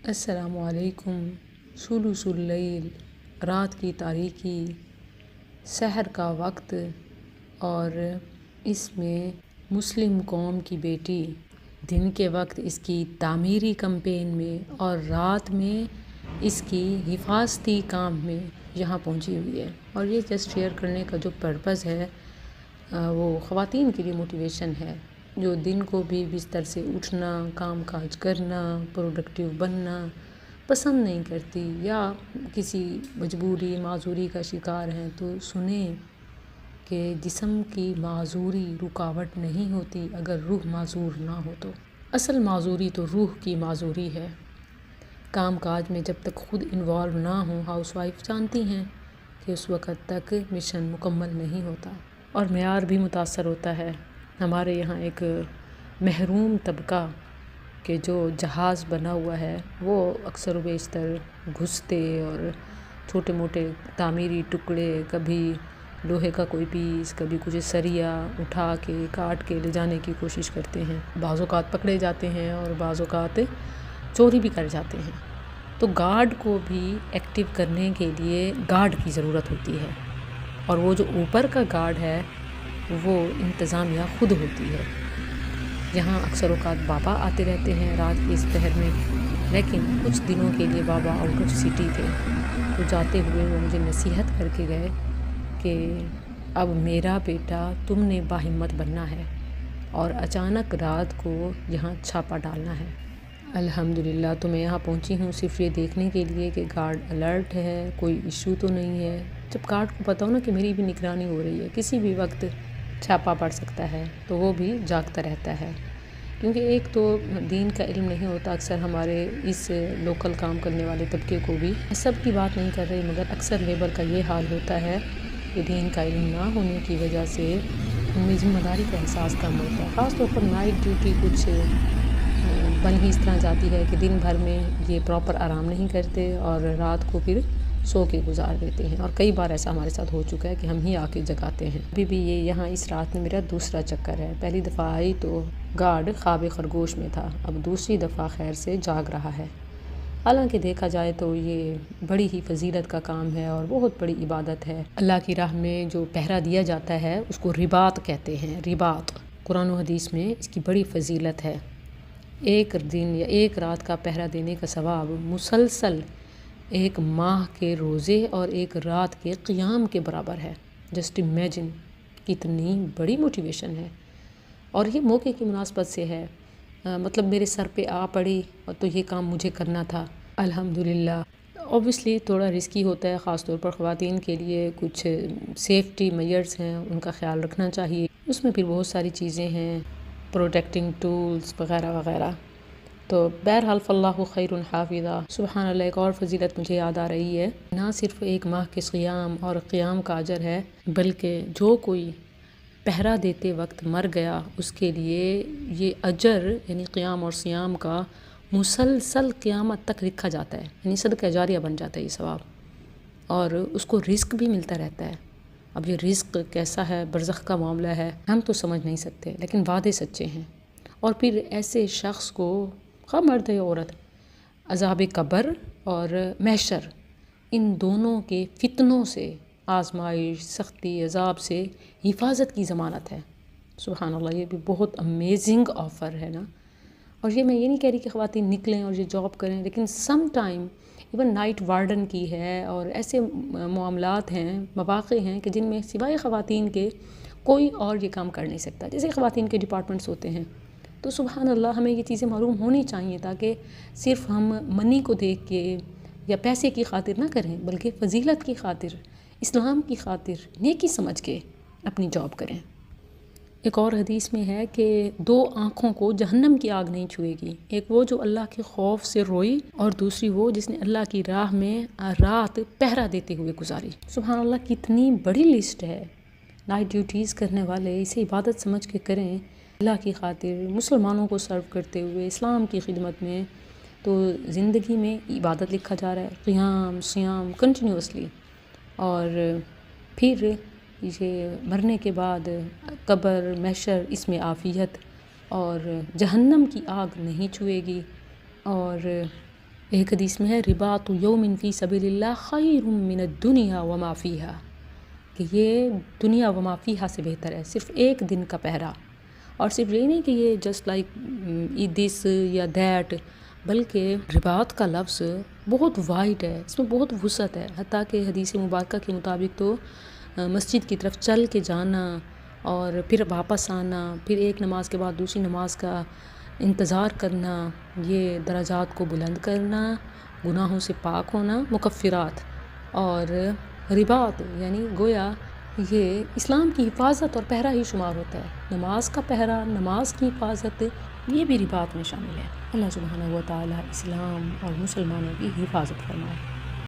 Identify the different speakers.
Speaker 1: السلام علیکم۔ ثلث اللیل، رات کی تاریکی، سحر کا وقت، اور اس میں مسلم قوم کی بیٹی دن کے وقت اس کی تعمیری کمپین میں اور رات میں اس کی حفاظتی کام میں یہاں پہنچی ہوئی ہے۔ اور یہ جسٹ شیئر کرنے کا جو پرپز ہے وہ خواتین کے لیے موٹیویشن ہے، جو دن کو بھی بستر سے اٹھنا، کام کاج کرنا، پروڈکٹیو بننا پسند نہیں کرتی یا کسی مجبوری معذوری کا شکار ہیں، تو سنیں کہ جسم کی معذوری رکاوٹ نہیں ہوتی اگر روح معذور نہ ہو تو۔ اصل معذوری تو روح کی معذوری ہے۔ کام کاج میں جب تک خود انوالو نہ ہوں، ہاؤس وائف جانتی ہیں کہ اس وقت تک مشن مکمل نہیں ہوتا اور معیار بھی متاثر ہوتا ہے۔ ہمارے یہاں ایک محروم طبقہ کہ جو جہاز بنا ہوا ہے، وہ اکثر و بیشتر گھستے اور چھوٹے موٹے تعمیری ٹکڑے، کبھی لوہے کا کوئی پیس، کبھی کچھ سریا اٹھا کے کاٹ کے لے جانے کی کوشش کرتے ہیں۔ بعض اوقات پکڑے جاتے ہیں اور بعض اوقات چوری بھی کر جاتے ہیں۔ تو گارڈ کو بھی ایکٹیو کرنے کے لیے گارڈ کی ضرورت ہوتی ہے، اور وہ جو اوپر کا گارڈ ہے وہ انتظامیہ خود ہوتی ہے۔ یہاں اکثر اوقات بابا آتے رہتے ہیں رات کے اس پہر میں، لیکن کچھ دنوں کے لیے بابا آؤٹ آف سٹی تھے، تو جاتے ہوئے وہ مجھے نصیحت کر کے گئے کہ اب میرا بیٹا تم نے باہمت بننا ہے اور اچانک رات کو یہاں چھاپا ڈالنا ہے۔ الحمدللہ تو میں یہاں پہنچی ہوں صرف یہ دیکھنے کے لیے کہ گارڈ الرٹ ہے، کوئی ایشو تو نہیں ہے۔ جب گارڈ کو پتہ ہو نا کہ میری بھی نگرانی ہو رہی ہے، کسی بھی وقت چھاپا پڑ سکتا ہے، تو وہ بھی جاگتا رہتا ہے، کیونکہ ایک تو دین کا علم نہیں ہوتا۔ اکثر ہمارے اس لوکل کام کرنے والے طبقے کو بھی، سب کی بات نہیں کر رہی مگر اکثر لیبر کا یہ حال ہوتا ہے کہ دین کا علم نہ ہونے کی وجہ سے ان میں ذمہ داری کا احساس کم ہوتا ہے۔ خاص طور پر نائٹ ڈیوٹی کچھ بن ہی اس طرح جاتی ہے کہ دن بھر میں یہ پراپر آرام نہیں کرتے اور رات کو پھر سو کے گزار دیتے ہیں، اور کئی بار ایسا ہمارے ساتھ ہو چکا ہے کہ ہم ہی آ کے جگاتے ہیں۔ ابھی بھی یہ یہاں اس رات میں میرا دوسرا چکر ہے۔ پہلی دفعہ آئی تو گارڈ خواب خرگوش میں تھا، اب دوسری دفعہ خیر سے جاگ رہا ہے۔ حالانکہ دیکھا جائے تو یہ بڑی ہی فضیلت کا کام ہے اور بہت بڑی عبادت ہے۔ اللہ کی راہ میں جو پہرا دیا جاتا ہے اس کو رباط کہتے ہیں، رباط۔ قرآن و حدیث میں اس کی بڑی فضیلت ہے۔ ایک دن یا ایک رات کا پہرا دینے کا ثواب مسلسل ایک ماہ کے روزے اور ایک رات کے قیام کے برابر ہے۔ جسٹ امیجن، کتنی بڑی موٹیویشن ہے، اور یہ موقع کی مناسبت سے ہے۔ مطلب میرے سر پہ آ پڑی اور تو یہ کام مجھے کرنا تھا۔ الحمدللہ اوبویسلی تھوڑا رسکی ہوتا ہے، خاص طور پر خواتین کے لیے کچھ سیفٹی میئرز ہیں، ان کا خیال رکھنا چاہیے۔ اس میں پھر بہت ساری چیزیں ہیں، پروٹیکٹنگ ٹولز وغیرہ وغیرہ۔ تو بہرحال فاللہ خیر حافظہ۔ سبحان اللہ، ایک اور فضیلت مجھے یاد آ رہی ہے، نہ صرف ایک ماہ کے صیام اور قیام کا اجر ہے، بلکہ جو کوئی پہرا دیتے وقت مر گیا اس کے لیے یہ اجر یعنی قیام اور صیام کا مسلسل قیامت تک رکھا جاتا ہے، یعنی صدقہ جاریہ بن جاتا ہے یہ ثواب، اور اس کو رزق بھی ملتا رہتا ہے۔ اب یہ رزق کیسا ہے، برزخ کا معاملہ ہے، ہم تو سمجھ نہیں سکتے، لیکن وعدے سچے ہیں۔ اور پھر ایسے شخص کو، خواہ مرد یا عورت، عذاب قبر اور محشر ان دونوں کے فتنوں سے، آزمائش، سختی، عذاب سے حفاظت کی ضمانت ہے۔ سبحان اللہ، یہ بھی بہت امیزنگ آفر ہے نا۔ اور یہ میں یہ نہیں کہہ رہی کہ خواتین نکلیں اور یہ جاب کریں، لیکن some time even night warden کی ہے، اور ایسے معاملات ہیں، مواقع ہیں کہ جن میں سوائے خواتین کے کوئی اور یہ کام کر نہیں سکتا، جیسے خواتین کے ڈپارٹمنٹس ہوتے ہیں۔ تو سبحان اللہ، ہمیں یہ چیزیں معلوم ہونی چاہیے تاکہ صرف ہم منی کو دیکھ کے یا پیسے کی خاطر نہ کریں، بلکہ فضیلت کی خاطر، اسلام کی خاطر، نیکی سمجھ کے اپنی جاب کریں۔ ایک اور حدیث میں ہے کہ دو آنکھوں کو جہنم کی آگ نہیں چھوئے گی، ایک وہ جو اللہ کے خوف سے روئی، اور دوسری وہ جس نے اللہ کی راہ میں رات پہرا دیتے ہوئے گزاری۔ سبحان اللہ، کتنی بڑی لسٹ ہے۔ نائٹ ڈیوٹیز کرنے والے اسے عبادت سمجھ کے کریں، اللہ کی خاطر، مسلمانوں کو سرو کرتے ہوئے، اسلام کی خدمت میں، تو زندگی میں عبادت لکھا جا رہا ہے، قیام سیام کنٹینیوسلی۔ اور پھر یہ مرنے کے بعد قبر، محشر، اس میں عافیت، اور جہنم کی آگ نہیں چھوئے گی، اور ایک حدیث میں ہے رباط یوم فی سبیل اللہ خیر من الدنیا وما فیہا، کہ یہ دنیا وما فیہا سے بہتر ہے، صرف ایک دن کا پہرا۔ اور صرف یہ نہیں کہ یہ جسٹ لائک دس یا دیٹ، بلکہ رباط کا لفظ بہت وائڈ ہے، اس میں بہت وسعت ہے، حتیٰ کہ حدیث مبارکہ کے مطابق تو مسجد کی طرف چل کے جانا اور پھر واپس آنا، پھر ایک نماز کے بعد دوسری نماز کا انتظار کرنا، یہ درجات کو بلند کرنا، گناہوں سے پاک ہونا، مکفرات۔ اور رباط یعنی گویا یہ اسلام کی حفاظت اور پہرا ہی شمار ہوتا ہے، نماز کا پہرا، نماز کی حفاظت، یہ بھی رباط میں شامل ہے۔ اللہ سبحانہ و تعالیٰ اسلام اور مسلمانوں کی حفاظت فرمائے۔